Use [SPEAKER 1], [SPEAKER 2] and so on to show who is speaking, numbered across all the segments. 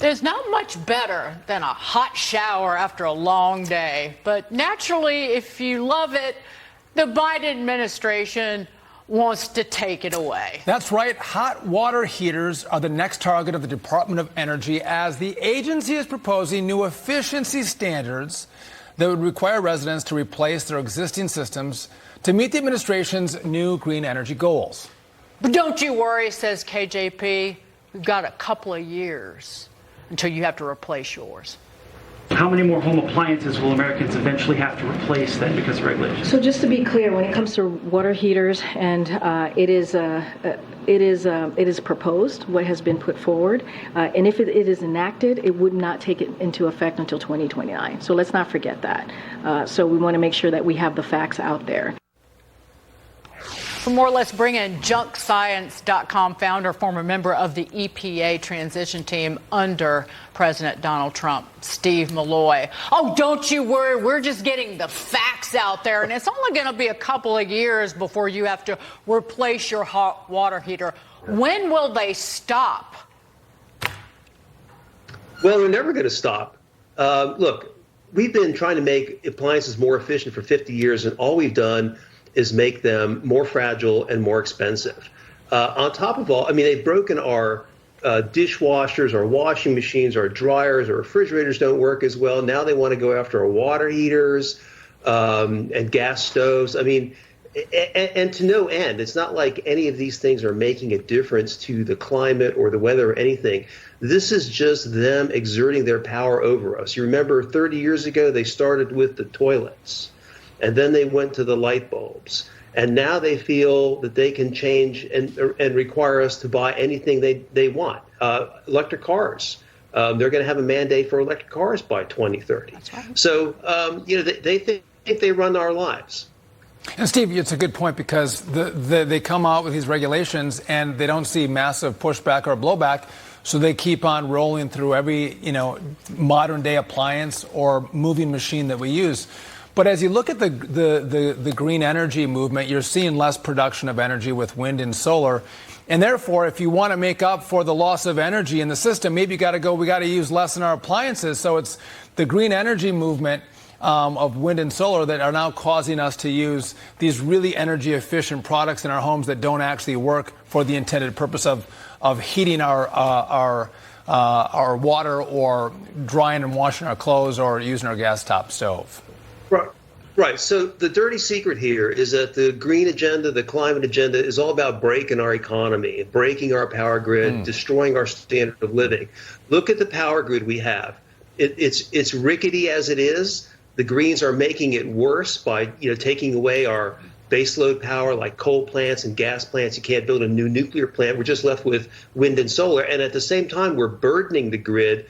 [SPEAKER 1] There's not much better than a hot shower after a long day. But naturally, if you love it, the Biden administration wants to take it away.
[SPEAKER 2] That's right. Hot water heaters are the next target of the Department of Energy as the agency is proposing new efficiency standards that would require residents to replace their existing systems to meet the administration's new green energy goals.
[SPEAKER 1] But don't you worry, says KJP. We've got a couple of years until you have to replace yours.
[SPEAKER 3] How many more home appliances will Americans eventually have to replace then because of regulations?
[SPEAKER 4] So just to be clear, when it comes to water heaters, and it is proposed, what has been put forward, and if it is enacted, it would not take it into effect until 2029. So let's not forget that. So we want to make sure that we have the facts out there.
[SPEAKER 1] For more, let's bring in JunkScience.com founder, former member of the EPA transition team under President Donald Trump, Steve Milloy. Oh, don't you worry. We're just getting the facts out there. And it's only going to be a couple of years before you have to replace your hot water heater. When will they stop?
[SPEAKER 5] Well, they're never going to stop. Look, we've been trying to make appliances more efficient for 50 years, and all we've done is make them more fragile and more expensive. On top of all, I mean, they've broken our dishwashers, our washing machines, our dryers, our refrigerators don't work as well. Now they want to go after our water heaters and gas stoves. I mean, and to no end. It's not like any of these things are making a difference to the climate or the weather or anything. This is just them exerting their power over us. You remember 30 years ago, they started with the toilets. And then they went to the light bulbs. And now they feel that they can change and require us to buy anything they want. Electric cars. They're going to have a mandate for electric cars by 2030. That's right. So, they think they run our lives.
[SPEAKER 2] And Steve, it's a good point because they come out with these regulations and they don't see massive pushback or blowback. So they keep on rolling through every, modern day appliance or moving machine that we use. But as you look at the green energy movement, you're seeing less production of energy with wind and solar. And therefore, if you want to make up for the loss of energy in the system, maybe we got to use less in our appliances. So it's the green energy movement of wind and solar that are now causing us to use these really energy efficient products in our homes that don't actually work for the intended purpose of heating our water or drying and washing our clothes or using our gas top stove.
[SPEAKER 5] Right. So the dirty secret here is that the green agenda, the climate agenda, is all about breaking our economy, breaking our power grid, destroying our standard of living. Look at the power grid we have. It's rickety as it is. The Greens are making it worse by taking away our baseload power like coal plants and gas plants. You can't build a new nuclear plant. We're just left with wind and solar. And at the same time, we're burdening the grid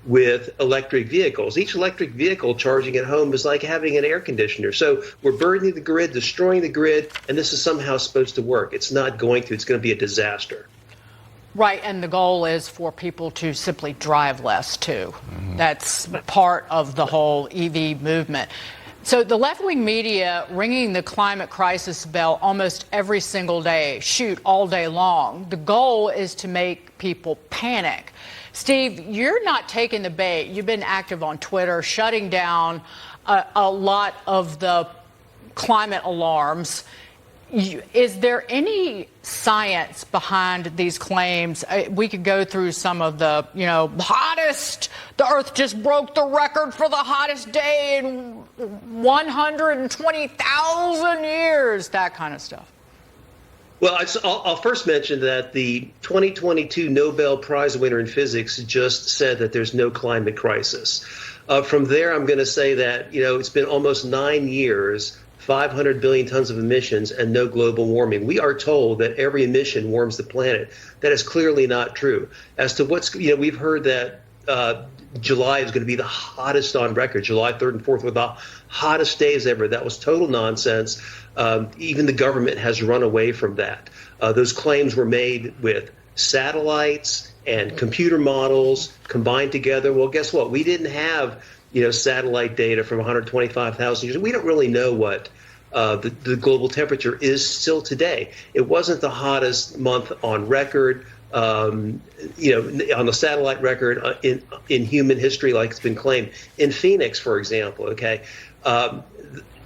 [SPEAKER 5] with electric vehicles. Each electric vehicle charging at home is like having an air conditioner. So we're burdening the grid, destroying the grid, and this is somehow supposed to work. It's not going to. It's going to be a disaster.
[SPEAKER 1] Right, and the goal is for people to simply drive less, too. That's part of the whole EV movement. So the left-wing media ringing the climate crisis bell almost every single day, shoot, all day long. The goal is to make people panic. Steve, you're not taking the bait. You've been active on Twitter, shutting down a lot of the climate alarms. Is there any science behind these claims? We could go through some of the, hottest. The Earth just broke the record for the hottest day in 120,000 years, that kind of stuff.
[SPEAKER 5] Well, I'll first mention that the 2022 Nobel Prize winner in physics just said that there's no climate crisis. From there, I'm going to say that, it's been almost 9 years, 500 billion tons of emissions, and no global warming. We are told that every emission warms the planet. That is clearly not true. As to we've heard that July is going to be the hottest on record, July 3rd and 4th were the hottest days ever. That was total nonsense. Even the government has run away from that. Those claims were made with satellites and computer models combined together. Well, guess what? We didn't have, satellite data from 125,000 years. We don't really know what the global temperature is still today. It wasn't the hottest month on record. on the satellite record in human history, like it's been claimed. In Phoenix, for example, okay,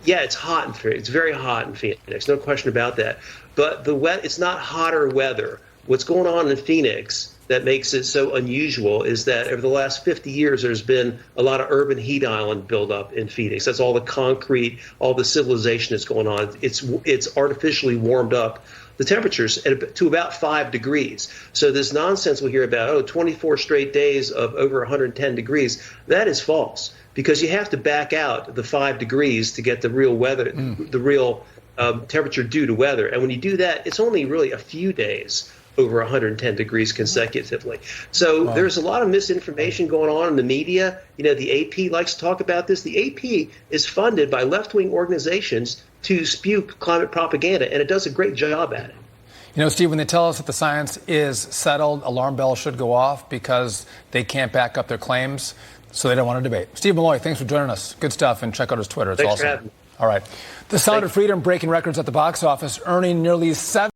[SPEAKER 5] it's hot in Phoenix. It's very hot in Phoenix, no question about that. But it's not hotter weather. What's going on in Phoenix that makes it so unusual is that over the last 50 years, there's been a lot of urban heat island buildup in Phoenix. That's all the concrete, all the civilization that's going on. It's artificially warmed up the temperatures to about 5 degrees. So this nonsense we hear about, 24 straight days of over 110 degrees, that is false, because you have to back out the 5 degrees to get the real weather, the real temperature due to weather. And when you do that, it's only really a few days over 110 degrees consecutively. So there's a lot of misinformation going on in the media. The AP likes to talk about this. The AP is funded by left-wing organizations to spew climate propaganda, and it does a great job at it.
[SPEAKER 2] Steve, when they tell us that the science is settled, alarm bells should go off because they can't back up their claims, so they don't want to debate. Steve Milloy, thanks for joining us. Good stuff, and check out his Twitter. It's
[SPEAKER 5] Thanks
[SPEAKER 2] awesome.
[SPEAKER 5] for having me.
[SPEAKER 2] All right. The Sound of Freedom breaking records at the box office, earning nearly